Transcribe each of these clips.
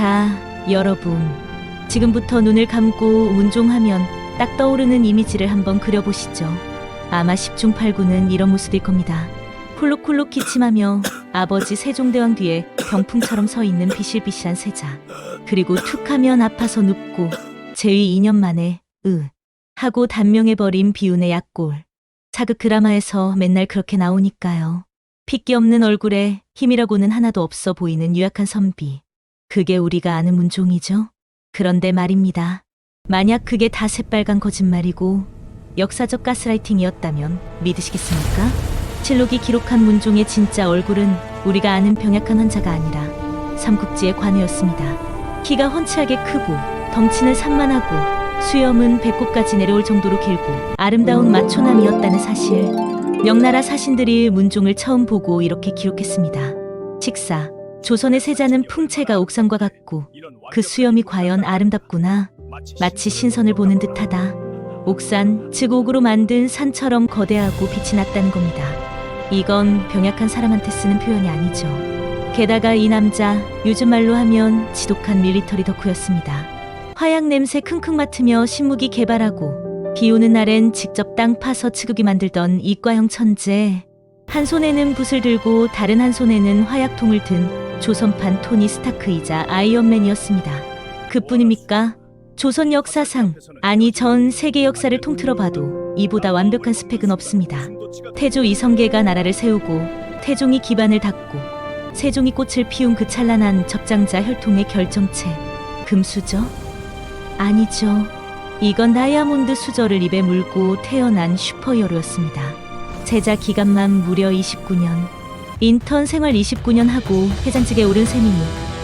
자, 여러분. 지금부터 눈을 감고 문종하면 딱 떠오르는 이미지를 한번 그려보시죠. 아마 10중 8구는 이런 모습일 겁니다. 콜록콜록 기침하며 아버지 세종대왕 뒤에 병풍처럼 서 있는 비실비실한 세자. 그리고 툭 하면 아파서 눕고 재위 2년 만에 하고 단명해버린 비운의 약골. 사극 드라마에서 맨날 그렇게 나오니까요. 핏기 없는 얼굴에 힘이라고는 하나도 없어 보이는 유약한 선비. 그게 우리가 아는 문종이죠. 그런데 말입니다. 만약 그게 다 새빨간 거짓말이고 역사적 가스라이팅이었다면 믿으시겠습니까? 실록이 기록한 문종의 진짜 얼굴은 우리가 아는 병약한 환자가 아니라 삼국지의 관우였습니다. 키가 훤칠하게 크고 덩치는 산만하고 수염은 배꼽까지 내려올 정도로 길고 아름다운 마초남이었다는 사실. 명나라 사신들이 문종을 처음 보고 이렇게 기록했습니다. 식사. 조선의 세자는 풍채가 옥상과 같고 그 수염이 과연 아름답구나. 마치 신선을 보는 듯하다. 옥산, 즉 옥으로 만든 산처럼 거대하고 빛이 났다는 겁니다. 이건 병약한 사람한테 쓰는 표현이 아니죠. 게다가 이 남자, 요즘 말로 하면 지독한 밀리터리 덕후였습니다. 화약 냄새 킁킁 맡으며 신무기 개발하고 비 오는 날엔 직접 땅 파서 치국이 만들던 이과형 천재. 한 손에는 붓을 들고 다른 한 손에는 화약통을 든 조선판 토니 스타크이자 아이언맨이었습니다. 그뿐입니까? 조선 역사상, 아니 전 세계 역사를 통틀어 봐도 이보다 완벽한 스펙은 없습니다. 태조 이성계가 나라를 세우고 태종이 기반을 닦고 세종이 꽃을 피운 그 찬란한 적장자 혈통의 결정체. 금수저? 아니죠. 이건 다이아몬드 수저를 입에 물고 태어난 슈퍼히어로였습니다. 제자 기간만 무려 29년. 인턴 생활 29년 하고 회장직에 오른 셈이니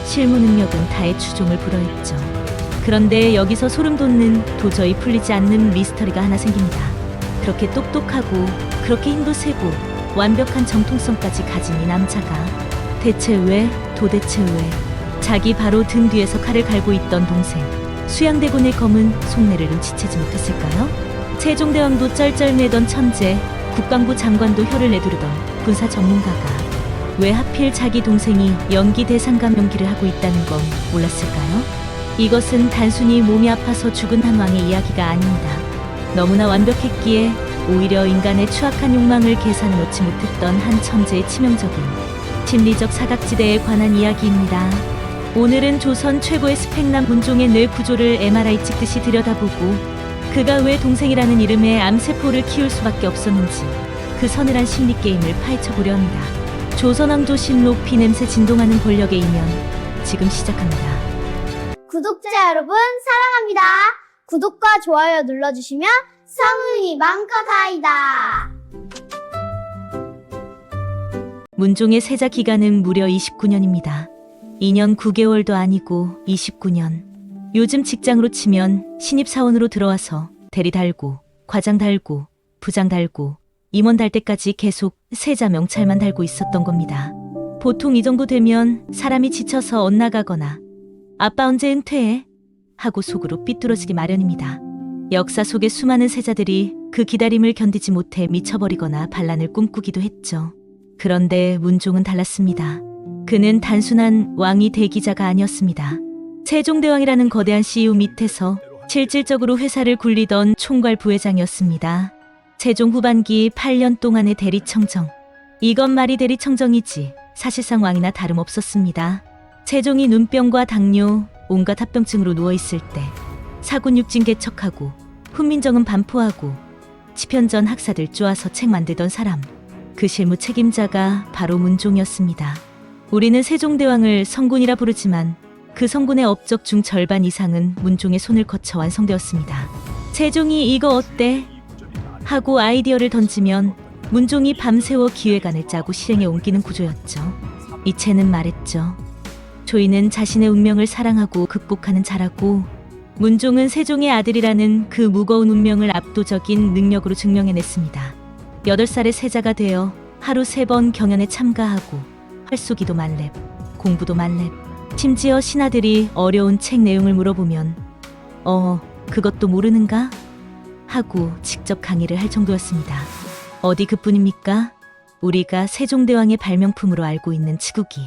실무 능력은 다의 추종을 불허했죠. 그런데 여기서 소름 돋는 도저히 풀리지 않는 미스터리가 하나 생깁니다. 그렇게 똑똑하고 그렇게 힘도 세고 완벽한 정통성까지 가진 이 남자가 대체 왜, 도대체 왜 자기 바로 등 뒤에서 칼을 갈고 있던 동생 수양대군의 검은 속내를 눈치채지 못했을까요? 세종대왕도 쩔쩔매던 천재, 국방부 장관도 혀를 내두르던 군사 전문가가 왜 하필 자기 동생이 연기 대상감 연기를 하고 있다는 건 몰랐을까요? 이것은 단순히 몸이 아파서 죽은 한 왕의 이야기가 아닙니다. 너무나 완벽했기에 오히려 인간의 추악한 욕망을 계산해 놓지 못했던 한 천재의 치명적인 심리적 사각지대에 관한 이야기입니다. 오늘은 조선 최고의 스펙남 문종의 뇌 구조를 MRI 찍듯이 들여다보고 그가 왜 동생이라는 이름의 암세포를 키울 수밖에 없었는지 그 서늘한 심리게임을 파헤쳐보려 합니다. 조선왕조실록 피냄새 진동하는 권력의 이면 지금 시작합니다. 구독자 여러분 사랑합니다. 구독과 좋아요 눌러주시면 성은이 마음껏 하이다. 문종의 세자 기간은 무려 29년입니다. 2년 9개월도 아니고 29년. 요즘 직장으로 치면 신입사원으로 들어와서 대리 달고 과장 달고 부장 달고 임원 달 때까지 계속 세자 명찰만 달고 있었던 겁니다. 보통 이 정도 되면 사람이 지쳐서 엇나가거나 아빠 언제 은퇴해? 하고 속으로 삐뚤어지기 마련입니다. 역사 속의 수많은 세자들이 그 기다림을 견디지 못해 미쳐버리거나 반란을 꿈꾸기도 했죠. 그런데 문종은 달랐습니다. 그는 단순한 왕이 대기자가 아니었습니다. 세종대왕이라는 거대한 CEO 밑에서 실질적으로 회사를 굴리던 총괄 부회장이었습니다. 세종 후반기 8년 동안의 대리청정. 이건 말이 대리청정이지 사실상 왕이나 다름없었습니다. 세종이 눈병과 당뇨, 온갖 합병증으로 누워있을 때 사군육진 개척하고 훈민정음 반포하고 치편전 학사들 쪼아서 책 만들던 사람. 그 실무 책임자가 바로 문종이었습니다. 우리는 세종대왕을 성군이라 부르지만 그 성군의 업적 중 절반 이상은 문종의 손을 거쳐 완성되었습니다. 세종이 이거 어때? 하고 아이디어를 던지면 문종이 밤새워 기획안을 짜고 실행에 옮기는 구조였죠. 이채는 말했죠. 조이는 자신의 운명을 사랑하고 극복하는 자라고 문종은 세종의 아들이라는 그 무거운 운명을 압도적인 능력으로 증명해냈습니다. 8살의 세자가 되어 하루 3번 경연에 참가하고 활쏘기도 만렙, 공부도 만렙. 심지어 신하들이 어려운 책 내용을 물어보면 그것도 모르는가? 하고 직접 강의를 할 정도였습니다. 어디 그뿐입니까? 우리가 세종대왕의 발명품으로 알고 있는 치국이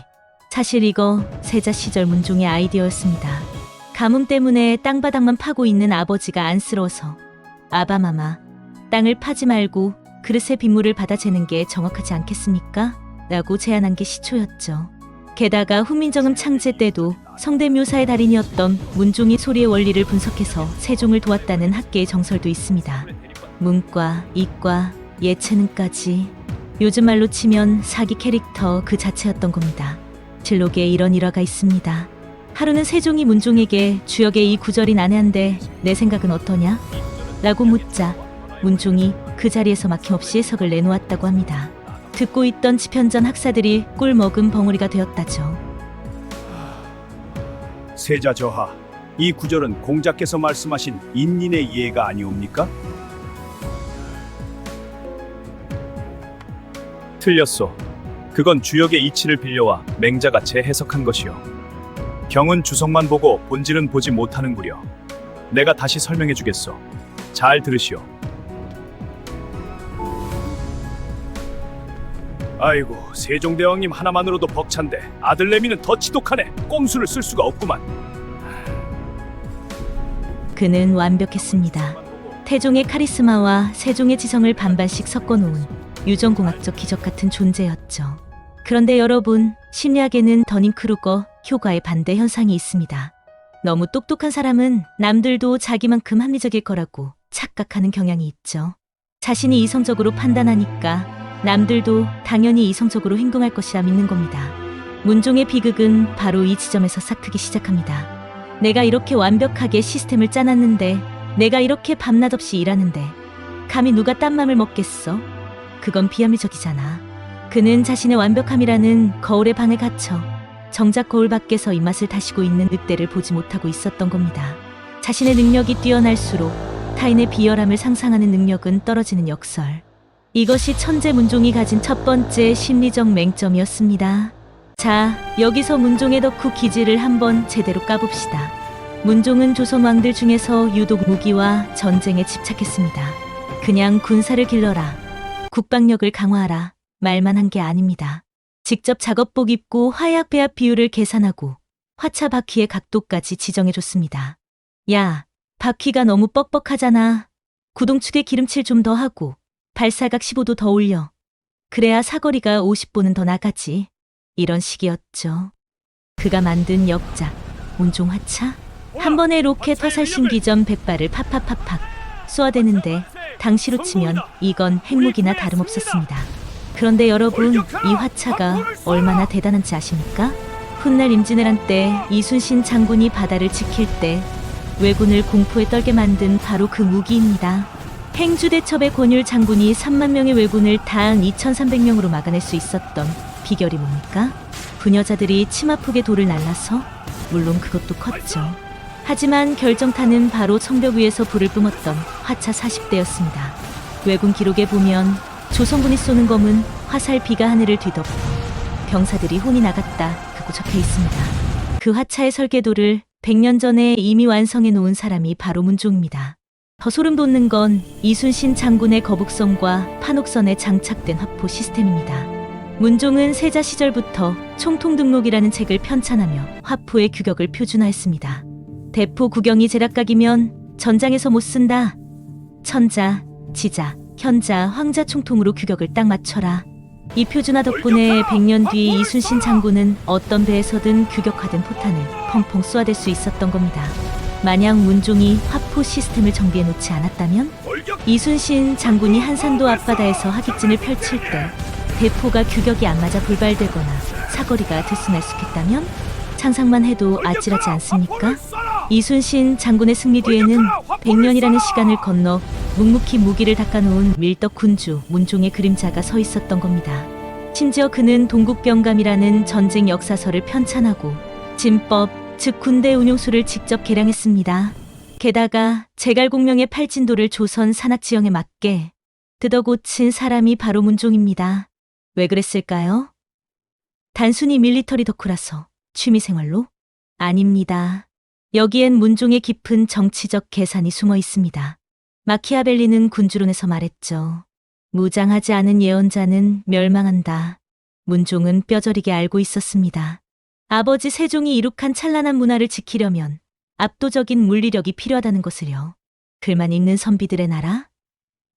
사실 이거 세자 시절 문종의 아이디어였습니다. 가뭄 때문에 땅바닥만 파고 있는 아버지가 안쓰러워서 아바마마, 땅을 파지 말고 그릇에 빗물을 받아 재는 게 정확하지 않겠습니까? 라고 제안한 게 시초였죠. 게다가 훈민정음 창제 때도 성대묘사의 달인이었던 문종이 소리의 원리를 분석해서 세종을 도왔다는 학계의 정설도 있습니다. 문과, 이과, 예체능까지 요즘 말로 치면 사기 캐릭터 그 자체였던 겁니다. 실록에 이런 일화가 있습니다. 하루는 세종이 문종에게 주역의 이 구절이 난해한데 내 생각은 어떠냐? 라고 묻자 문종이 그 자리에서 막힘없이 해석을 내놓았다고 합니다. 듣고 있던 지편전 학사들이 꿀 먹은 벙어리가 되었다죠. 세자저하, 이 구절은 공자께서 말씀하신 인린의 예가 아니옵니까? 틀렸소. 그건 주역의 이치를 빌려와 맹자가 재해석한 것이오. 경은 주석만 보고 본질은 보지 못하는구려. 내가 다시 설명해 주겠소. 잘 들으시오. 아이고, 세종대왕님 하나만으로도 벅찬데 아들 내미는 더 지독하네. 꼼수를 쓸 수가 없구만. 그는 완벽했습니다. 태종의 카리스마와 세종의 지성을 반반씩 섞어놓은 유전공학적 기적 같은 존재였죠. 그런데 여러분, 심리학에는 더닝크루거 효과의 반대 현상이 있습니다. 너무 똑똑한 사람은 남들도 자기만큼 합리적일 거라고 착각하는 경향이 있죠. 자신이 이성적으로 판단하니까 남들도 당연히 이성적으로 행동할 것이라 믿는 겁니다. 문종의 비극은 바로 이 지점에서 싹트기 시작합니다. 내가 이렇게 완벽하게 시스템을 짜놨는데, 내가 이렇게 밤낮 없이 일하는데 감히 누가 딴 맘을 먹겠어? 그건 비합리적이잖아. 그는 자신의 완벽함이라는 거울의 방에 갇혀 정작 거울 밖에서 입맛을 다시고 있는 늑대를 보지 못하고 있었던 겁니다. 자신의 능력이 뛰어날수록 타인의 비열함을 상상하는 능력은 떨어지는 역설. 이것이 천재 문종이 가진 첫 번째 심리적 맹점이었습니다. 자, 여기서 문종의 덕후 기질을 한번 제대로 까봅시다. 문종은 조선 왕들 중에서 유독 무기와 전쟁에 집착했습니다. 그냥 군사를 길러라, 국방력을 강화하라 말만 한 게 아닙니다. 직접 작업복 입고 화약 배합 비율을 계산하고 화차 바퀴의 각도까지 지정해줬습니다. 야, 바퀴가 너무 뻑뻑하잖아. 구동축에 기름칠 좀 더 하고 발사각 15도 더 올려. 그래야 사거리가 50보는 더 나가지. 이런 식이었죠. 그가 만든 역작 문종 화차? 한 번에 로켓 화살 신기점 100발을 팍팍팍팍 쏘아대는데 당시로 치면 이건 핵무기나 다름없었습니다. 그런데 여러분, 이 화차가 얼마나 대단한지 아십니까? 훗날 임진왜란 때 이순신 장군이 바다를 지킬 때 왜군을 공포에 떨게 만든 바로 그 무기입니다. 행주대첩의 권율 장군이 3만 명의 왜군을 단 2,300명으로 막아낼 수 있었던 비결이 뭡니까? 부녀자들이 치마폭에 돌을 날라서? 물론 그것도 컸죠. 하지만 결정타는 바로 성벽 위에서 불을 뿜었던 화차 40대였습니다. 왜군 기록에 보면 조선군이 쏘는 검은 화살비가 하늘을 뒤덮어 병사들이 혼이 나갔다고 적혀 있습니다. 그 화차의 설계도를 100년 전에 이미 완성해 놓은 사람이 바로 문종입니다. 더 소름 돋는 건 이순신 장군의 거북선과 판옥선에 장착된 화포 시스템입니다. 문종은 세자 시절부터 총통 등록이라는 책을 편찬하며 화포의 규격을 표준화했습니다. 대포 구경이 제각각이면 전장에서 못 쓴다. 천자, 지자, 현자, 황자 총통으로 규격을 딱 맞춰라. 이 표준화 덕분에 100년 뒤 이순신 장군은 어떤 배에서든 규격화된 포탄을 펑펑 쏘아댈 수 있었던 겁니다. 만약 문종이 화포 시스템을 정비해 놓지 않았다면 이순신 장군이 한산도 앞바다에서 하객진을 펼칠 때 대포가 규격이 안 맞아 불발되거나 사거리가 들쑥날쑥했다면 상상만 해도 아찔하지 않습니까? 이순신 장군의 승리 뒤에는 100년이라는 시간을 건너 묵묵히 무기를 닦아놓은 밀떡 군주 문종의 그림자가 서 있었던 겁니다. 심지어 그는 동국병감이라는 전쟁 역사서를 편찬하고 진법, 즉 군대 운용수를 직접 개량했습니다. 게다가 제갈공명의 팔진도를 조선 산악지형에 맞게 뜯어고친 사람이 바로 문종입니다. 왜 그랬을까요? 단순히 밀리터리 덕후라서? 취미생활로? 아닙니다. 여기엔 문종의 깊은 정치적 계산이 숨어 있습니다. 마키아벨리는 군주론에서 말했죠. 무장하지 않은 예언자는 멸망한다. 문종은 뼈저리게 알고 있었습니다. 아버지 세종이 이룩한 찬란한 문화를 지키려면 압도적인 물리력이 필요하다는 것을요. 글만 읽는 선비들의 나라?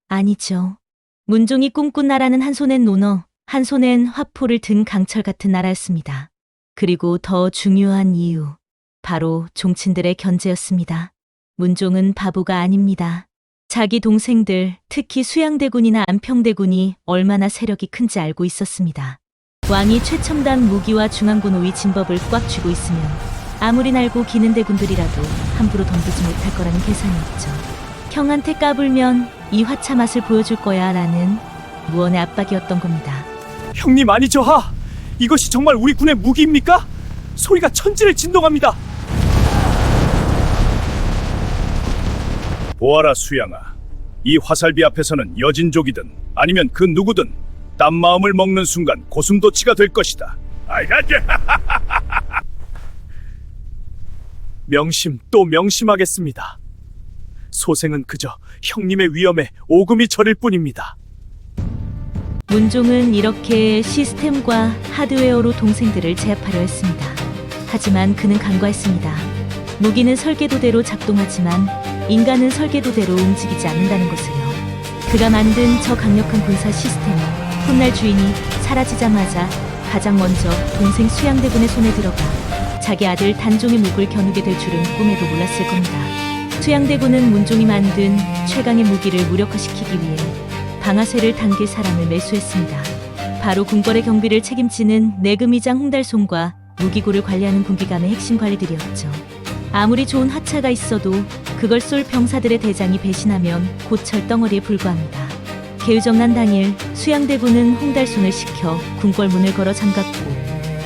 아니죠. 문종이 꿈꾼 나라는 한 손엔 논어, 한 손엔 화포를 든 강철 같은 나라였습니다. 그리고 더 중요한 이유, 바로 종친들의 견제였습니다. 문종은 바보가 아닙니다. 자기 동생들, 특히 수양대군이나 안평대군이 얼마나 세력이 큰지 알고 있었습니다. 왕이 최첨단 무기와 중앙군 5위 진법을 꽉 쥐고 있으면 아무리 날고 기는 대군들이라도 함부로 덤비지 못할 거라는 계산이었죠. 형한테 까불면 이 화차 맛을 보여줄 거야 라는 무언의 압박이었던 겁니다. 형님 아니죠, 하! 이것이 정말 우리 군의 무기입니까? 소리가 천지를 진동합니다. 보아라 수양아, 이 화살비 앞에서는 여진족이든 아니면 그 누구든 딴 마음을 먹는 순간 고슴도치가 될 것이다. 명심 또 명심하겠습니다. 소생은 그저 형님의 위엄에 오금이 저릴 뿐입니다. 문종은 이렇게 시스템과 하드웨어로 동생들을 제압하려 했습니다. 하지만 그는 간과했습니다. 무기는 설계도대로 작동하지만 인간은 설계도대로 움직이지 않는다는 것을요. 그가 만든 저 강력한 군사 시스템이 훗날 주인이 사라지자마자 가장 먼저 동생 수양대군의 손에 들어가 자기 아들 단종의 목을 겨누게 될 줄은 꿈에도 몰랐을 겁니다. 수양대군은 문종이 만든 최강의 무기를 무력화시키기 위해 방아쇠를 당길 사람을 매수했습니다. 바로 궁궐의 경비를 책임지는 내금위장 홍달송과 무기고를 관리하는 군기감의 핵심 관리들이었죠. 아무리 좋은 하차가 있어도 그걸 쏠 병사들의 대장이 배신하면 곧 철덩어리에 불과합니다. 개유정난 당일 수양대군은 홍달손을 시켜 궁궐 문을 걸어 잠갔고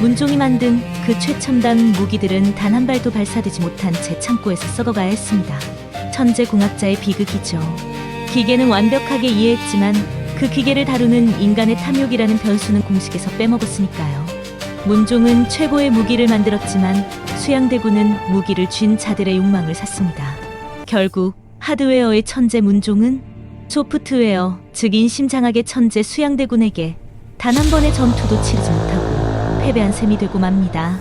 문종이 만든 그 최첨단 무기들은 단 한 발도 발사되지 못한 채 창고에서 썩어가야 했습니다. 천재공학자의 비극이죠. 기계는 완벽하게 이해했지만 그 기계를 다루는 인간의 탐욕이라는 변수는 공식에서 빼먹었으니까요. 문종은 최고의 무기를 만들었지만 수양대군은 무기를 쥔 자들의 욕망을 샀습니다. 결국 하드웨어의 천재 문종은 소프트웨어, 즉 인심장악의 천재 수양대군에게 단 한 번의 전투도 치르지 못하고 패배한 셈이 되고 맙니다.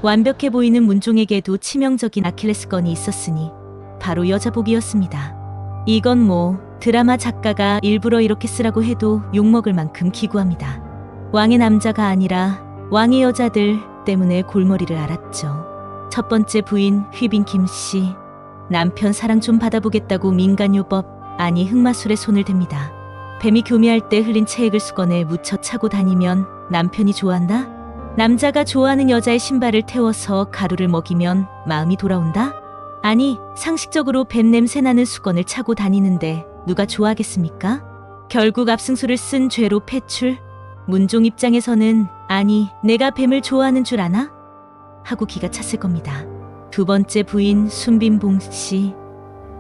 완벽해 보이는 문종에게도 치명적인 아킬레스건이 있었으니 바로 여자복이었습니다. 이건 뭐 드라마 작가가 일부러 이렇게 쓰라고 해도 욕먹을 만큼 기구합니다. 왕의 남자가 아니라 왕의 여자들 때문에 골머리를 앓았죠. 첫 번째 부인 휘빈 김씨, 남편 사랑 좀 받아보겠다고 민간요법 아니 흑마술에 손을 댑니다. 뱀이 교미할 때 흘린 체액을 수건에 묻혀 차고 다니면 남편이 좋아한다? 남자가 좋아하는 여자의 신발을 태워서 가루를 먹이면 마음이 돌아온다? 아니, 상식적으로 뱀 냄새 나는 수건을 차고 다니는데 누가 좋아하겠습니까? 결국 압승수를 쓴 죄로 패출? 문종 입장에서는 아니, 내가 뱀을 좋아하는 줄 아나? 하고 기가 찼을 겁니다. 두 번째 부인 순빈봉 씨,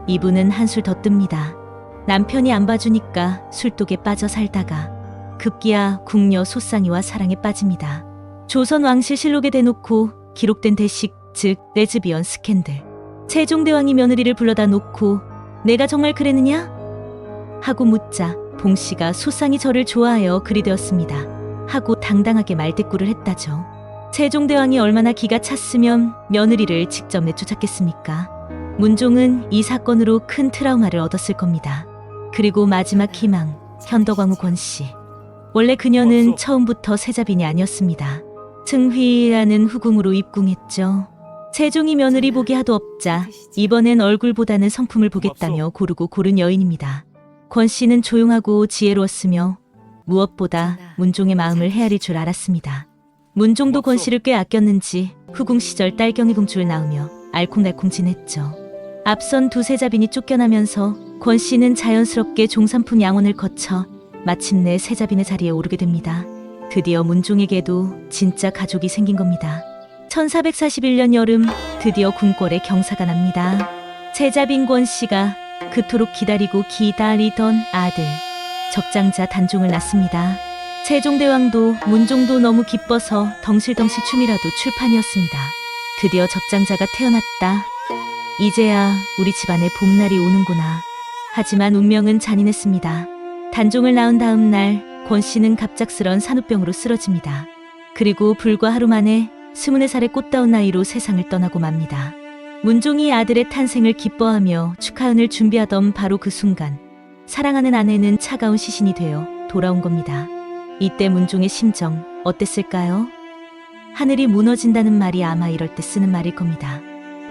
이분은 한술 더 뜹니다. 남편이 안 봐주니까 술독에 빠져 살다가 급기야 궁녀 소쌍이와 사랑에 빠집니다. 조선 왕실실록에 대놓고 기록된 대식, 즉 레즈비언 스캔들. 세종대왕이 며느리를 불러다 놓고 내가 정말 그랬느냐? 하고 묻자 봉씨가 소쌍이 저를 좋아하여 그리 되었습니다. 하고 당당하게 말대꾸를 했다죠. 세종대왕이 얼마나 기가 찼으면 며느리를 직접 내쫓았겠습니까? 문종은 이 사건으로 큰 트라우마를 얻었을 겁니다. 그리고 마지막 희망, 현덕왕후 권씨. 원래 그녀는 처음부터 세자빈이 아니었습니다. 승휘라는 후궁으로 입궁했죠. 세종이 며느리 보기 하도 없자 이번엔 얼굴보다는 성품을 보겠다며 고르고 고른 여인입니다. 권씨는 조용하고 지혜로웠으며 무엇보다 문종의 마음을 헤아릴 줄 알았습니다. 문종도 권씨를 꽤 아꼈는지 후궁 시절 딸경이 공주를 낳으며 알콩달콩 지냈죠. 앞선 두 세자빈이 쫓겨나면서 권씨는 자연스럽게 종산품 양원을 거쳐 마침내 세자빈의 자리에 오르게 됩니다. 드디어 문종에게도 진짜 가족이 생긴 겁니다. 1441년 여름 드디어 궁궐에 경사가 납니다. 세자빈 권씨가 그토록 기다리고 기다리던 아들 적장자 단종을 낳습니다. 세종대왕도 문종도 너무 기뻐서 덩실덩실 춤이라도 출판이었습니다. 드디어 적장자가 태어났다. 이제야 우리 집안에 봄날이 오는구나. 하지만 운명은 잔인했습니다. 단종을 낳은 다음 날 권씨는 갑작스런 산후병으로 쓰러집니다. 그리고 불과 하루 만에 24살의 꽃다운 나이로 세상을 떠나고 맙니다. 문종이 아들의 탄생을 기뻐하며 축하은을 준비하던 바로 그 순간 사랑하는 아내는 차가운 시신이 되어 돌아온 겁니다. 이때 문종의 심정 어땠을까요? 하늘이 무너진다는 말이 아마 이럴 때 쓰는 말일 겁니다.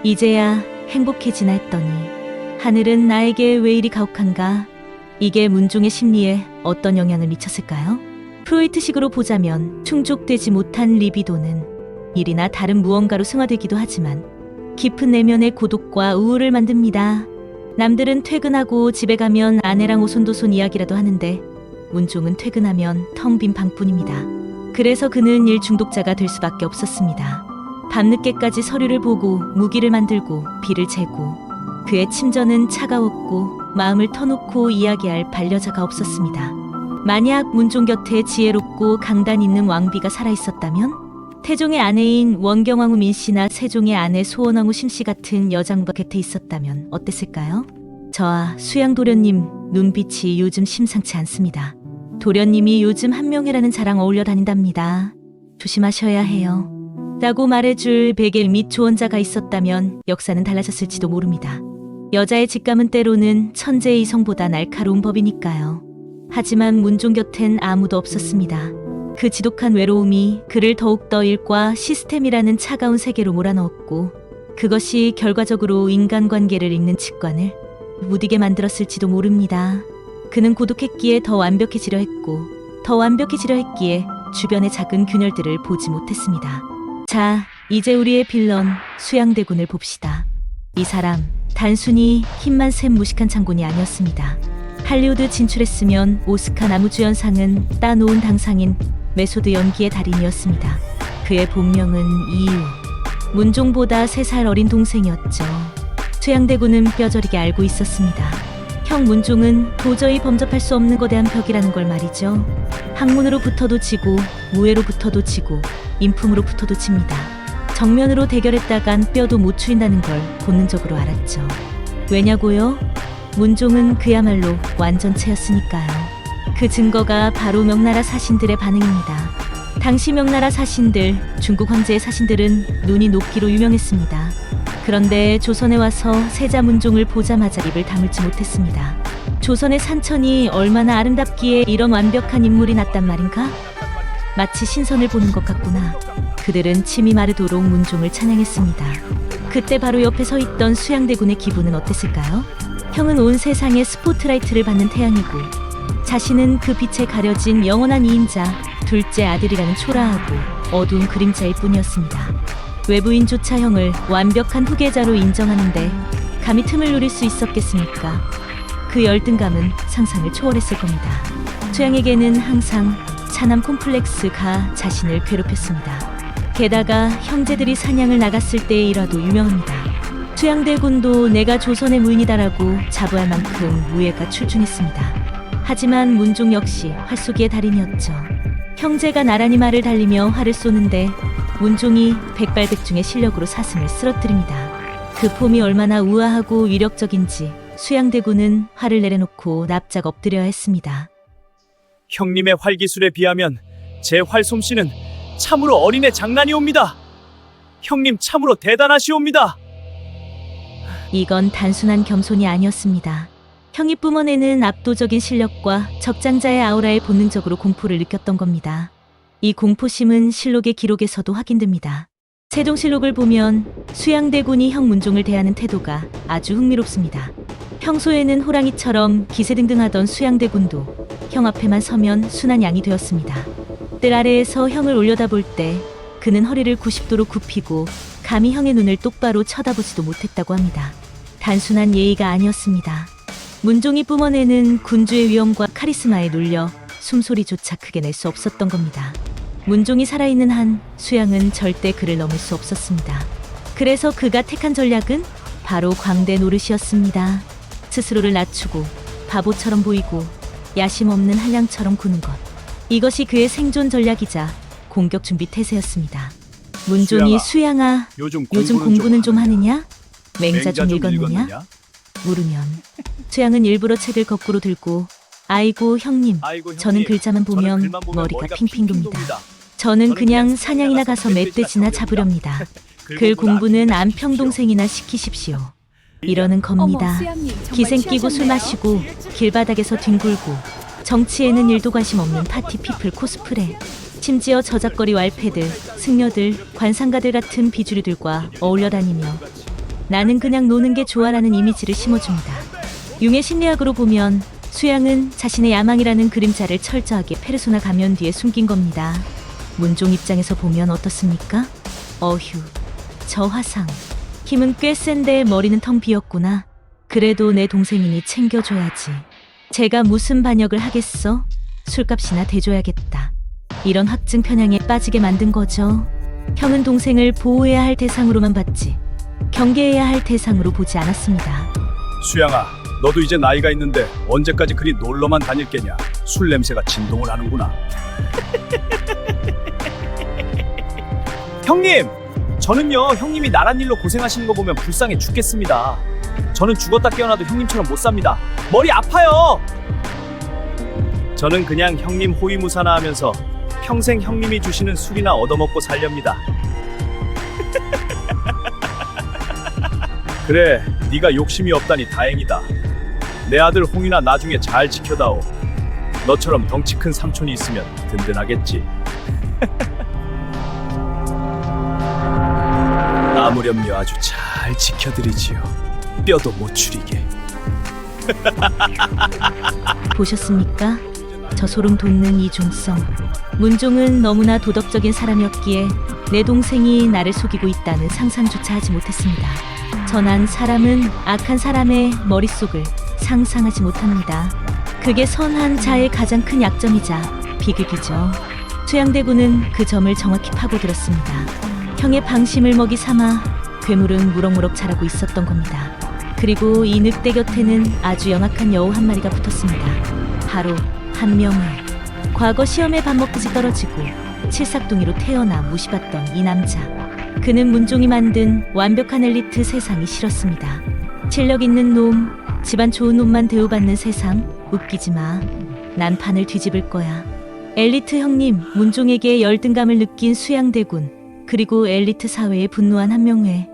이제야 행복해지나 했더니 하늘은 나에게 왜 이리 가혹한가? 이게 문종의 심리에 어떤 영향을 미쳤을까요? 프로이트식으로 보자면 충족되지 못한 리비도는 일이나 다른 무언가로 승화되기도 하지만 깊은 내면의 고독과 우울을 만듭니다. 남들은 퇴근하고 집에 가면 아내랑 오손도손 이야기라도 하는데 문종은 퇴근하면 텅 빈 방뿐입니다. 그래서 그는 일 중독자가 될 수밖에 없었습니다. 밤늦게까지 서류를 보고 무기를 만들고 비를 재고 그의 침전은 차가웠고 마음을 터놓고 이야기할 반려자가 없었습니다. 만약 문종 곁에 지혜롭고 강단 있는 왕비가 살아있었다면 태종의 아내인 원경왕후 민씨나 세종의 아내 소원왕후 심씨 같은 여장과 곁에 있었다면 어땠을까요? 저와 수양 도련님 눈빛이 요즘 심상치 않습니다. 도련님이 요즘 한명회라는 자랑 어울려 다닌답니다. 조심하셔야 해요. 라고 말해줄 베개 및 조언자가 있었다면 역사는 달라졌을지도 모릅니다. 여자의 직감은 때로는 천재의 이성보다 날카로운 법이니까요. 하지만 문종 곁엔 아무도 없었습니다. 그 지독한 외로움이 그를 더욱더 일과 시스템이라는 차가운 세계로 몰아넣었고 그것이 결과적으로 인간관계를 읽는 직관을 무디게 만들었을지도 모릅니다. 그는 고독했기에 더 완벽해지려 했고 더 완벽해지려 했기에 주변의 작은 균열들을 보지 못했습니다. 자, 이제 우리의 빌런 수양대군을 봅시다. 이 사람 단순히 힘만 센 무식한 장군이 아니었습니다. 할리우드 진출했으면 오스카 나무주연상은 따놓은 당상인 메소드 연기의 달인이었습니다. 그의 본명은 이유. 문종보다 3살 어린 동생이었죠. 수양대군은 뼈저리게 알고 있었습니다. 형 문종은 도저히 범접할 수 없는 거대한 벽이라는 걸 말이죠. 학문으로 붙어도 지고 무예로 붙어도 지고 인품으로 붙어도 집니다. 정면으로 대결했다간 뼈도 못 추인다는 걸 본능적으로 알았죠. 왜냐고요? 문종은 그야말로 완전체였으니까요. 그 증거가 바로 명나라 사신들의 반응입니다. 당시 명나라 사신들, 중국 황제의 사신들은 눈이 높기로 유명했습니다. 그런데 조선에 와서 세자 문종을 보자마자 입을 다물지 못했습니다. 조선의 산천이 얼마나 아름답기에 이런 완벽한 인물이 났단 말인가? 마치 신선을 보는 것 같구나. 그들은 침이 마르도록 문종을 찬양했습니다. 그때 바로 옆에 서 있던 수양대군의 기분은 어땠을까요? 형은 온 세상에 스포트라이트를 받는 태양이고 자신은 그 빛에 가려진 영원한 이임자, 둘째 아들이라는 초라하고 어두운 그림자일 뿐이었습니다. 외부인조차 형을 완벽한 후계자로 인정하는데 감히 틈을 노릴 수 있었겠습니까? 그 열등감은 상상을 초월했을 겁니다. 수양에게는 항상 차남 콤플렉스가 자신을 괴롭혔습니다. 게다가 형제들이 사냥을 나갔을 때의 일화도 유명합니다. 수양대군도 내가 조선의 무인이다라고 자부할 만큼 무예가 출중했습니다. 하지만 문종 역시 활쏘기의 달인이었죠. 형제가 나란히 말을 달리며 활을 쏘는데 문종이 백발백중의 실력으로 사슴을 쓰러뜨립니다. 그 폼이 얼마나 우아하고 위력적인지 수양대군은 활을 내려놓고 납작 엎드려야 했습니다. 형님의 활기술에 비하면 제 활솜씨는 참으로 어린애 장난이옵니다. 형님 참으로 대단하시옵니다. 이건 단순한 겸손이 아니었습니다. 형이 뿜어내는 압도적인 실력과 적장자의 아우라에 본능적으로 공포를 느꼈던 겁니다. 이 공포심은 실록의 기록에서도 확인됩니다. 세종실록을 보면 수양대군이 형 문종을 대하는 태도가 아주 흥미롭습니다. 평소에는 호랑이처럼 기세등등하던 수양대군도 형 앞에만 서면 순한 양이 되었습니다. 뜰 아래에서 형을 올려다볼 때 그는 허리를 90도로 굽히고 감히 형의 눈을 똑바로 쳐다보지도 못했다고 합니다. 단순한 예의가 아니었습니다. 문종이 뿜어내는 군주의 위엄과 카리스마에 눌려 숨소리조차 크게 낼 수 없었던 겁니다. 문종이 살아있는 한 수양은 절대 그를 넘을 수 없었습니다. 그래서 그가 택한 전략은 바로 광대 노릇이었습니다. 스스로를 낮추고 바보처럼 보이고 야심 없는 한량처럼 구는 것. 이것이 그의 생존 전략이자 공격 준비 태세였습니다. 문종이 수양아, 요즘 공부는 좀 하느냐? 맹자 좀 읽었느냐? 물으면 수양은 일부러 책을 거꾸로 들고 아이고 형님, 저는 글자만 보면 머리가 핑핑 돕니다. 저는 그냥 사냥이나 가서 멧돼지나 잡으렵니다. 글 공부는 안평 동생이나 시키십시오. 이러는 겁니다. 기생 끼고 술 마시고 길바닥에서 뒹굴고 정치에는 일도 관심 없는 파티피플 코스프레. 심지어 저작거리 왈패들, 승려들, 관상가들 같은 비주류들과 어울려 다니며 나는 그냥 노는 게 좋아라는 이미지를 심어줍니다. 융의 심리학으로 보면 수양은 자신의 야망이라는 그림자를 철저하게 페르소나 가면 뒤에 숨긴 겁니다. 문종 입장에서 보면 어떻습니까? 어휴, 저 화상. 힘은 꽤 센데 머리는 텅 비었구나. 그래도 내 동생이니 챙겨줘야지. 제가 무슨 반역을 하겠어? 술값이나 대줘야겠다. 이런 확증 편향에 빠지게 만든 거죠. 형은 동생을 보호해야 할 대상으로만 봤지 경계해야 할 대상으로 보지 않았습니다. 수양아, 너도 이제 나이가 있는데 언제까지 그리 놀러만 다닐 게냐. 술 냄새가 진동을 하는구나. 형님! 저는요, 형님이 나란 일로 고생하시는 거 보면 불쌍해 죽겠습니다. 저는 죽었다 깨어나도 형님처럼 못 삽니다. 머리 아파요! 저는 그냥 형님 호위무사나 하면서 평생 형님이 주시는 술이나 얻어먹고 살렵니다. 그래, 네가 욕심이 없다니 다행이다. 내 아들 홍이나 나중에 잘 지켜다오. 너처럼 덩치 큰 삼촌이 있으면 든든하겠지. 아무렴요, 아주 잘 지켜드리지요. 뼈도 못 추리게. 보셨습니까? 저 소름 돋는 이중성. 문종은 너무나 도덕적인 사람이었기에 내 동생이 나를 속이고 있다는 상상조차 하지 못했습니다. 선한 사람은 악한 사람의 머릿속을 상상하지 못합니다. 그게 선한 자의 가장 큰 약점이자 비극이죠. 수양대군은 그 점을 정확히 파고들었습니다. 형의 방심을 먹이 삼아 괴물은 무럭무럭 자라고 있었던 겁니다. 그리고 이 늑대 곁에는 아주 영악한 여우 한 마리가 붙었습니다. 바로 한명회. 과거 시험에 밥 먹듯이 떨어지고 칠삭둥이로 태어나 무시받던 이 남자. 그는 문종이 만든 완벽한 엘리트 세상이 싫었습니다. 실력 있는 놈, 집안 좋은 놈만 대우받는 세상. 웃기지 마. 난 판을 뒤집을 거야. 엘리트 형님 문종에게 열등감을 느낀 수양대군, 그리고 엘리트 사회에 분노한 한명회.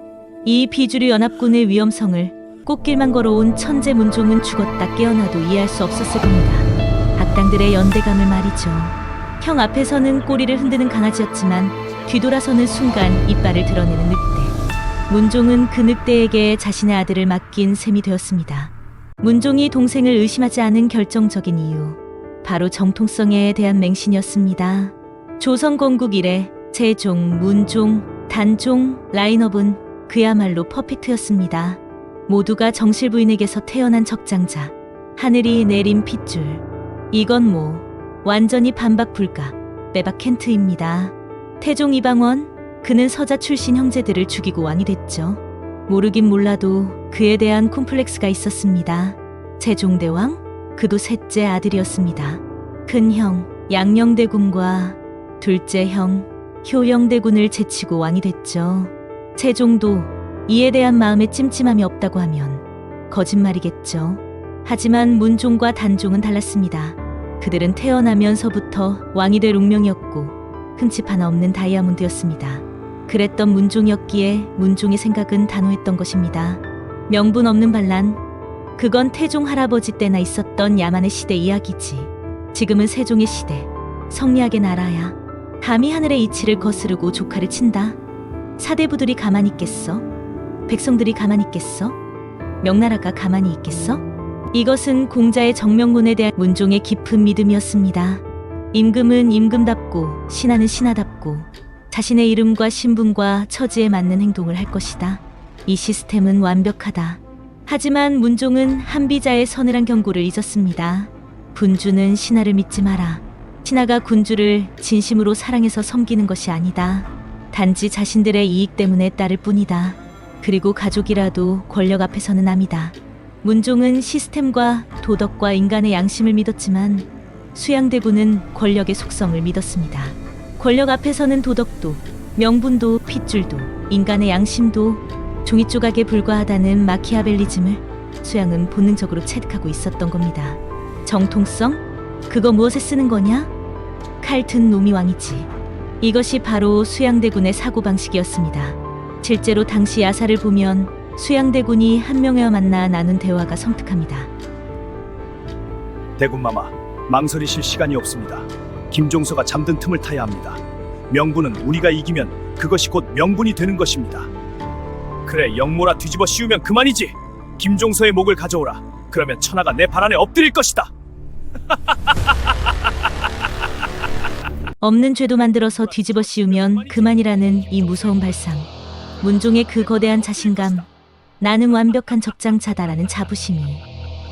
이 비주류 연합군의 위험성을 꽃길만 걸어온 천재 문종은 죽었다 깨어나도 이해할 수 없었을 겁니다. 악당들의 연대감을 말이죠. 형 앞에서는 꼬리를 흔드는 강아지였지만 뒤돌아서는 순간 이빨을 드러내는 늑대. 문종은 그 늑대에게 자신의 아들을 맡긴 셈이 되었습니다. 문종이 동생을 의심하지 않은 결정적인 이유, 바로 정통성에 대한 맹신이었습니다. 조선 건국 이래 세종, 문종, 단종 라인업은 그야말로 퍼펙트였습니다. 모두가 정실 부인에게서 태어난 적장자, 하늘이 내린 핏줄. 이건 뭐 완전히 반박 불가, 빼박 켄트입니다. 태종 이방원, 그는 서자 출신 형제들을 죽이고 왕이 됐죠. 모르긴 몰라도 그에 대한 콤플렉스가 있었습니다. 세종대왕, 그도 셋째 아들이었습니다. 큰형 양녕대군과 둘째 형 효영대군을 제치고 왕이 됐죠. 세종도 이에 대한 마음에 찜찜함이 없다고 하면 거짓말이겠죠. 하지만 문종과 단종은 달랐습니다. 그들은 태어나면서부터 왕이 될 운명이었고 흠집 하나 없는 다이아몬드였습니다. 그랬던 문종이었기에 문종의 생각은 단호했던 것입니다. 명분 없는 반란, 그건 태종 할아버지 때나 있었던 야만의 시대 이야기지. 지금은 세종의 시대, 성리학의 나라야. 감히 하늘의 이치를 거스르고 조카를 친다. 사대부들이 가만히 있겠어? 백성들이 가만히 있겠어? 명나라가 가만히 있겠어? 이것은 공자의 정명론에 대한 문종의 깊은 믿음이었습니다. 임금은 임금답고 신하는 신하답고 자신의 이름과 신분과 처지에 맞는 행동을 할 것이다. 이 시스템은 완벽하다. 하지만 문종은 한비자의 서늘한 경고를 잊었습니다. 군주는 신하를 믿지 마라. 신하가 군주를 진심으로 사랑해서 섬기는 것이 아니다. 단지 자신들의 이익 때문에 따를 뿐이다. 그리고 가족이라도 권력 앞에서는 남이다. 문종은 시스템과 도덕과 인간의 양심을 믿었지만 수양대군은 권력의 속성을 믿었습니다. 권력 앞에서는 도덕도, 명분도, 핏줄도, 인간의 양심도 종이 조각에 불과하다는 마키아벨리즘을 수양은 본능적으로 체득하고 있었던 겁니다. 정통성? 그거 무엇에 쓰는 거냐? 칼 든 놈이 왕이지. 이것이 바로 수양대군의 사고방식이었습니다. 실제로 당시 야사를 보면 수양대군이 한명회와 만나 나눈 대화가 섬뜩합니다. 대군마마, 망설이실 시간이 없습니다. 김종서가 잠든 틈을 타야 합니다. 명분은 우리가 이기면 그것이 곧 명분이 되는 것입니다. 그래, 영모라 뒤집어 씌우면 그만이지. 김종서의 목을 가져오라. 그러면 천하가 내 발 안에 엎드릴 것이다. 없는 죄도 만들어서 뒤집어 씌우면 그만이라는 이 무서운 발상. 문종의 그 거대한 자신감, 나는 완벽한 적장차다라는 자부심이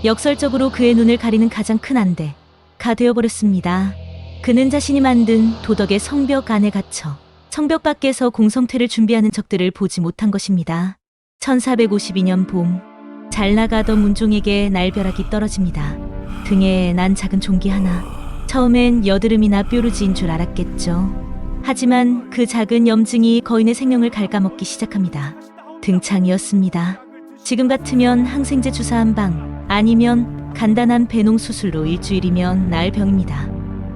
역설적으로 그의 눈을 가리는 가장 큰 안대가 되어버렸습니다. 그는 자신이 만든 도덕의 성벽 안에 갇혀 성벽 밖에서 공성퇴를 준비하는 적들을 보지 못한 것입니다. 1452년 봄, 잘 나가던 문종에게 날벼락이 떨어집니다. 등에 난 작은 종기 하나. 처음엔 여드름이나 뾰루지인 줄 알았겠죠. 하지만 그 작은 염증이 거인의 생명을 갉아먹기 시작합니다. 등창이었습니다. 지금 같으면 항생제 주사 한 방, 아니면 간단한 배농 수술로 일주일이면 나을 병입니다.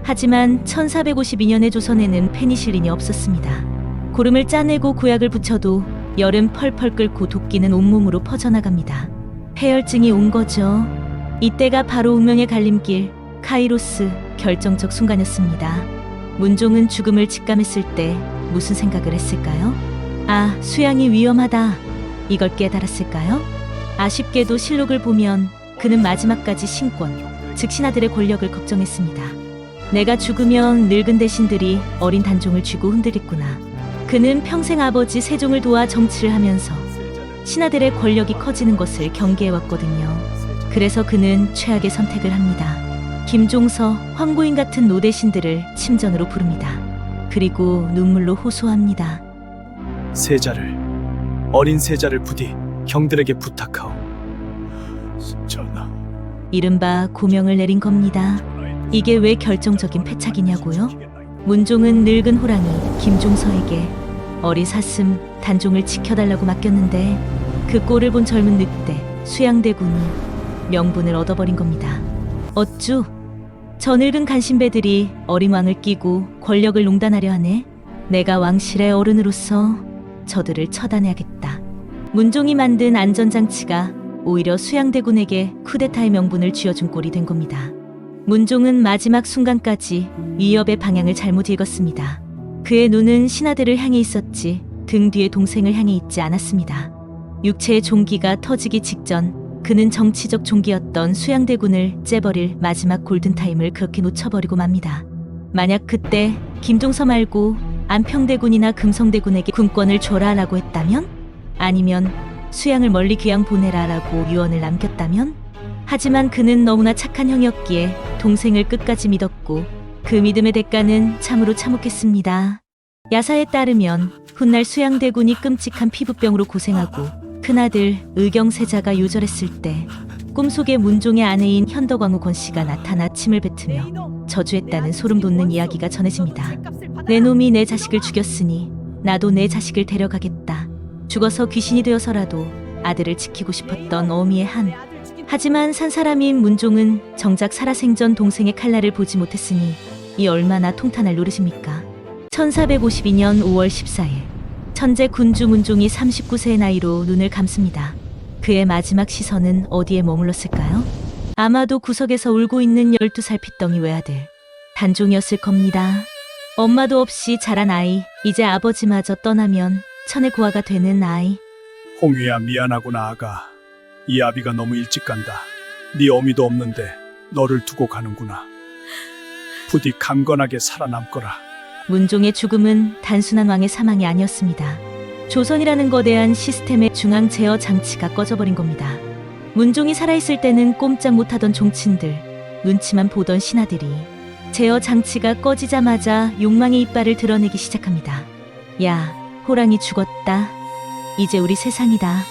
하지만 1452년의 조선에는 페니실린이 없었습니다. 고름을 짜내고 구약을 붙여도 열은 펄펄 끓고 도끼는 온몸으로 퍼져나갑니다. 폐혈증이 온 거죠. 이때가 바로 운명의 갈림길, 카이로스, 결정적 순간이었습니다. 문종은 죽음을 직감했을 때 무슨 생각을 했을까요? 아, 수양이 위험하다. 이걸 깨달았을까요? 아쉽게도 실록을 보면 그는 마지막까지 신권, 즉 신하들의 권력을 걱정했습니다. 내가 죽으면 늙은 대신들이 어린 단종을 쥐고 흔들겠구나. 그는 평생 아버지 세종을 도와 정치를 하면서 신하들의 권력이 커지는 것을 경계해왔거든요. 그래서 그는 최악의 선택을 합니다. 김종서, 황고인 같은 노대신들을 침전으로 부릅니다. 그리고 눈물로 호소합니다. 세자를, 어린 세자를 부디 형들에게 부탁하오. 전하. 이른바 고명을 내린 겁니다. 이게 왜 결정적인 패착이냐고요? 문종은 늙은 호랑이 김종서에게 어린 사슴 단종을 지켜달라고 맡겼는데 그 꼴을 본 젊은 늑대 수양대군이 명분을 얻어버린 겁니다. 어쭈? 저 늙은 간신배들이 어린 왕을 끼고 권력을 농단하려 하네. 내가 왕실의 어른으로서 저들을 처단해야겠다. 문종이 만든 안전장치가 오히려 수양대군에게 쿠데타의 명분을 쥐어준 꼴이 된 겁니다. 문종은 마지막 순간까지 위협의 방향을 잘못 읽었습니다. 그의 눈은 신하들을 향해 있었지 등 뒤에 동생을 향해 있지 않았습니다. 육체의 종기가 터지기 직전 그는 정치적 종기였던 수양대군을 째버릴 마지막 골든타임을 그렇게 놓쳐버리고 맙니다. 만약 그때 김종서 말고 안평대군이나 금성대군에게 군권을 줘라라고 했다면? 아니면 수양을 멀리 귀양 보내라라고 유언을 남겼다면? 하지만 그는 너무나 착한 형이었기에 동생을 끝까지 믿었고 그 믿음의 대가는 참으로 참혹했습니다. 야사에 따르면 훗날 수양대군이 끔찍한 피부병으로 고생하고 큰아들 의경세자가 요절했을 때 꿈속에 문종의 아내인 현덕왕후 권씨가 나타나 침을 뱉으며 저주했다는 소름 돋는 이야기가 전해집니다. 내 놈이 내 자식을 죽였으니 나도 내 자식을 데려가겠다. 죽어서 귀신이 되어서라도 아들을 지키고 싶었던 어미의 한. 하지만 산 사람인 문종은 정작 살아생전 동생의 칼날을 보지 못했으니 이 얼마나 통탄할 노릇입니까? 1452년 5월 14일 천재 군주 문종이 39세의 나이로 눈을 감습니다. 그의 마지막 시선은 어디에 머물렀을까요? 아마도 구석에서 울고 있는 12살 핏덩이 외아들 단종이었을 겁니다. 엄마도 없이 자란 아이, 이제 아버지마저 떠나면 천의 고아가 되는 아이. 홍위야, 미안하구나 아가. 이 아비가 너무 일찍 간다. 네 어미도 없는데 너를 두고 가는구나. 부디 강건하게 살아남거라. 문종의 죽음은 단순한 왕의 사망이 아니었습니다. 조선이라는 거대한 시스템의 중앙 제어 장치가 꺼져버린 겁니다. 문종이 살아있을 때는 꼼짝 못하던 종친들, 눈치만 보던 신하들이 제어 장치가 꺼지자마자 욕망의 이빨을 드러내기 시작합니다. 야, 호랑이 죽었다. 이제 우리 세상이다.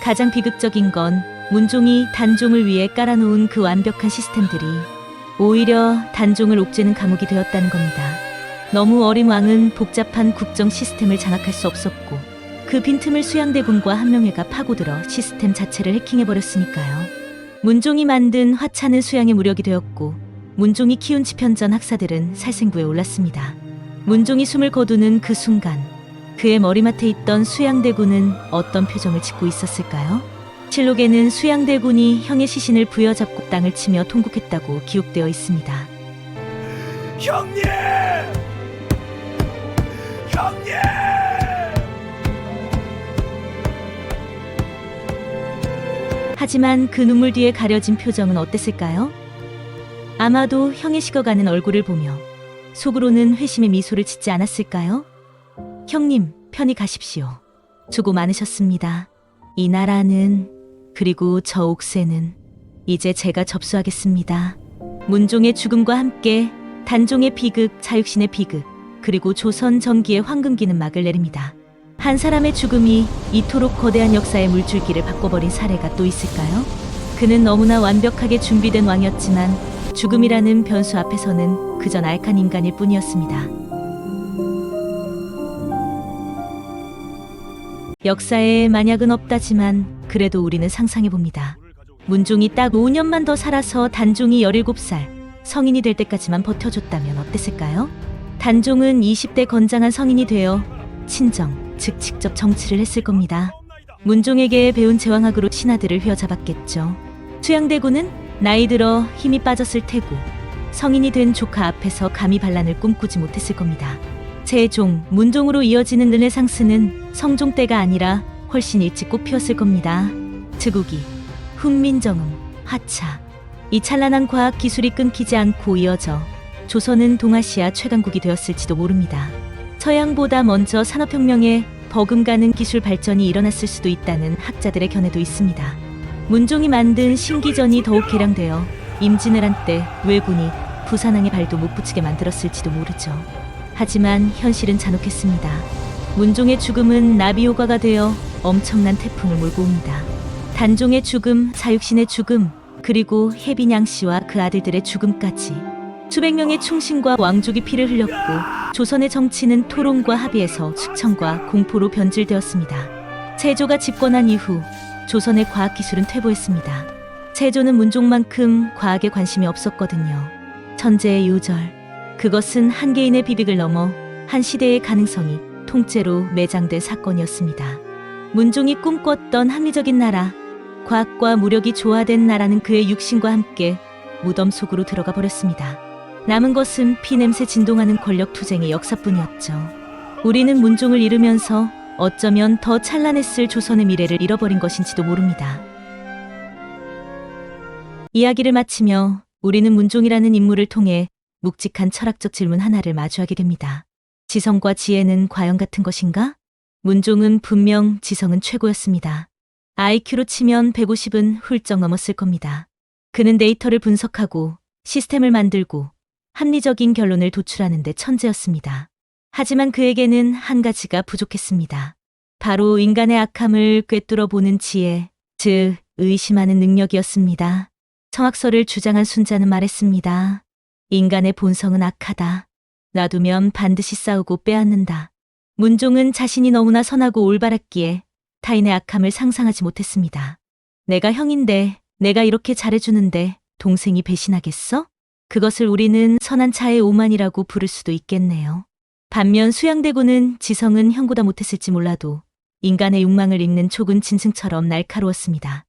가장 비극적인 건 문종이 단종을 위해 깔아놓은 그 완벽한 시스템들이 오히려 단종을 옥죄는 감옥이 되었다는 겁니다. 너무 어린 왕은 복잡한 국정 시스템을 장악할 수 없었고 그 빈틈을 수양대군과 한명회가 파고들어 시스템 자체를 해킹해버렸으니까요. 문종이 만든 화차는 수양의 무력이 되었고 문종이 키운 집현전 학사들은 살생부에 올랐습니다. 문종이 숨을 거두는 그 순간 그의 머리맡에 있던 수양대군은 어떤 표정을 짓고 있었을까요? 실록에는 수양대군이 형의 시신을 부여잡고 땅을 치며 통곡했다고 기록되어 있습니다. 형님! 형님! 하지만 그 눈물 뒤에 가려진 표정은 어땠을까요? 아마도 형의 식어가는 얼굴을 보며 속으로는 회심의 미소를 짓지 않았을까요? 형님, 편히 가십시오. 수고 많으셨습니다. 이 나라는, 그리고 저 옥새는 이제 제가 접수하겠습니다. 문종의 죽음과 함께 단종의 비극, 자육신의 비극, 그리고 조선 정기의 황금기는 막을 내립니다. 한 사람의 죽음이 이토록 거대한 역사의 물줄기를 바꿔버린 사례가 또 있을까요? 그는 너무나 완벽하게 준비된 왕이었지만 죽음이라는 변수 앞에서는 그저 나약한 인간일 뿐이었습니다. 역사에 만약은 없다지만 그래도 우리는 상상해봅니다. 문종이 딱 5년만 더 살아서 단종이 17살, 성인이 될 때까지만 버텨줬다면 어땠을까요? 단종은 20대 건장한 성인이 되어 친정, 즉 직접 정치를 했을 겁니다. 문종에게 배운 제왕학으로 신하들을 휘어잡았겠죠. 수양대군은 나이 들어 힘이 빠졌을 테고 성인이 된 조카 앞에서 감히 반란을 꿈꾸지 못했을 겁니다. 세종, 문종으로 이어지는 르네상스는 성종 때가 아니라 훨씬 일찍 꽃피었을 겁니다. 즉위기, 훈민정음, 화차, 이 찬란한 과학 기술이 끊기지 않고 이어져 조선은 동아시아 최강국이 되었을지도 모릅니다. 서양보다 먼저 산업혁명에 버금가는 기술 발전이 일어났을 수도 있다는 학자들의 견해도 있습니다. 문종이 만든 신기전이 더욱 개량되어 임진왜란 때 왜군이 부산항에 발도 못 붙이게 만들었을지도 모르죠. 하지만 현실은 잔혹했습니다. 문종의 죽음은 나비효과가 되어 엄청난 태풍을 몰고 옵니다. 단종의 죽음, 자육신의 죽음, 그리고 혜빈양 씨와 그 아들들의 죽음까지 수백 명의 충신과 왕족이 피를 흘렸고 조선의 정치는 토론과 합의에서 숙청과 공포로 변질되었습니다. 세조가 집권한 이후 조선의 과학기술은 퇴보했습니다. 세조는 문종만큼 과학에 관심이 없었거든요. 천재의 요절, 그것은 한 개인의 비빅을 넘어 한 시대의 가능성이 통째로 매장된 사건이었습니다. 문종이 꿈꿨던 합리적인 나라, 과학과 무력이 조화된 나라는 그의 육신과 함께 무덤 속으로 들어가 버렸습니다. 남은 것은 피냄새 진동하는 권력 투쟁의 역사뿐이었죠. 우리는 문종을 잃으면서 어쩌면 더 찬란했을 조선의 미래를 잃어버린 것인지도 모릅니다. 이야기를 마치며 우리는 문종이라는 인물을 통해 묵직한 철학적 질문 하나를 마주하게 됩니다. 지성과 지혜는 과연 같은 것인가? 문종은 분명 지성은 최고였습니다. IQ로 치면 150은 훌쩍 넘었을 겁니다. 그는 데이터를 분석하고 시스템을 만들고 합리적인 결론을 도출하는 데 천재였습니다. 하지만 그에게는 한 가지가 부족했습니다. 바로 인간의 악함을 꿰뚫어 보는 지혜, 즉 의심하는 능력이었습니다. 성악설을 주장한 순자는 말했습니다. 인간의 본성은 악하다. 놔두면 반드시 싸우고 빼앗는다. 문종은 자신이 너무나 선하고 올바랐기에 타인의 악함을 상상하지 못했습니다. 내가 형인데, 내가 이렇게 잘해주는데 동생이 배신하겠어? 그것을 우리는 선한 차의 오만이라고 부를 수도 있겠네요. 반면 수양대군은 지성은 형보다 못했을지 몰라도 인간의 욕망을 읽는 촉은 짐승처럼 날카로웠습니다.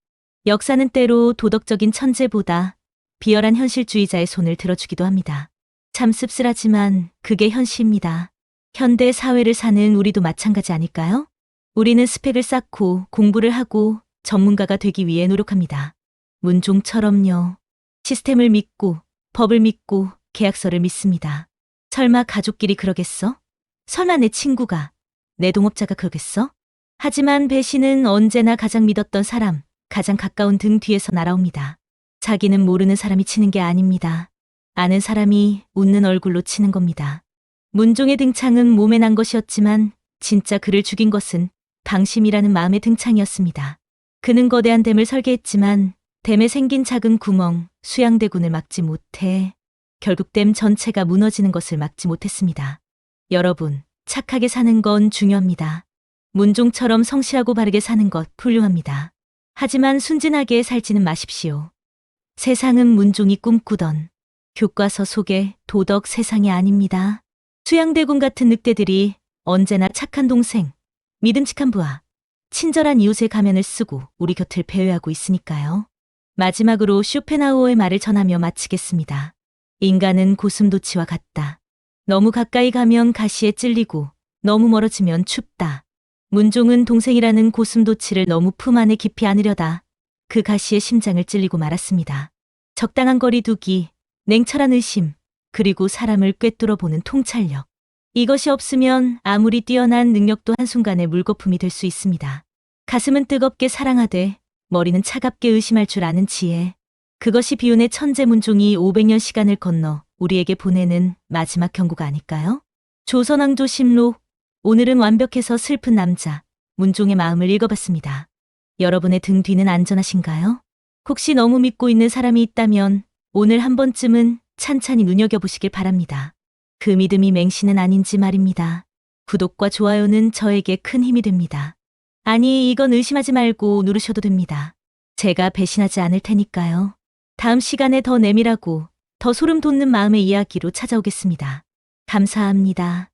역사는 때로 도덕적인 천재보다 비열한 현실주의자의 손을 들어주기도 합니다. 참 씁쓸하지만 그게 현실입니다. 현대 사회를 사는 우리도 마찬가지 아닐까요? 우리는 스펙을 쌓고 공부를 하고 전문가가 되기 위해 노력합니다. 문종처럼요. 시스템을 믿고 법을 믿고 계약서를 믿습니다. 설마 가족끼리 그러겠어? 설마 내 친구가, 내 동업자가 그러겠어? 하지만 배신은 언제나 가장 믿었던 사람, 가장 가까운 등 뒤에서 날아옵니다. 자기는 모르는 사람이 치는 게 아닙니다. 아는 사람이 웃는 얼굴로 치는 겁니다. 문종의 등창은 몸에 난 것이었지만 진짜 그를 죽인 것은 방심이라는 마음의 등창이었습니다. 그는 거대한 댐을 설계했지만 댐에 생긴 작은 구멍, 수양대군을 막지 못해 결국 댐 전체가 무너지는 것을 막지 못했습니다. 여러분, 착하게 사는 건 중요합니다. 문종처럼 성실하고 바르게 사는 것 훌륭합니다. 하지만 순진하게 살지는 마십시오. 세상은 문종이 꿈꾸던 교과서 속의 도덕 세상이 아닙니다. 수양대군 같은 늑대들이 언제나 착한 동생, 믿음직한 부하, 친절한 이웃의 가면을 쓰고 우리 곁을 배회하고 있으니까요. 마지막으로 쇼펜하우어의 말을 전하며 마치겠습니다. 인간은 고슴도치와 같다. 너무 가까이 가면 가시에 찔리고 너무 멀어지면 춥다. 문종은 동생이라는 고슴도치를 너무 품 안에 깊이 안으려다 그 가시에 심장을 찔리고 말았습니다. 적당한 거리 두기, 냉철한 의심, 그리고 사람을 꿰뚫어 보는 통찰력. 이것이 없으면 아무리 뛰어난 능력도 한순간에 물거품이 될 수 있습니다. 가슴은 뜨겁게 사랑하되 머리는 차갑게 의심할 줄 아는 지혜. 그것이 비운의 천재 문종이 500년 시간을 건너 우리에게 보내는 마지막 경고가 아닐까요? 조선왕조심록, 오늘은 완벽해서 슬픈 남자, 문종의 마음을 읽어봤습니다. 여러분의 등 뒤는 안전하신가요? 혹시 너무 믿고 있는 사람이 있다면 오늘 한 번쯤은 찬찬히 눈여겨보시길 바랍니다. 그 믿음이 맹신은 아닌지 말입니다. 구독과 좋아요는 저에게 큰 힘이 됩니다. 아니, 이건 의심하지 말고 누르셔도 됩니다. 제가 배신하지 않을 테니까요. 다음 시간에 더 내밀하고 더 소름 돋는 마음의 이야기로 찾아오겠습니다. 감사합니다.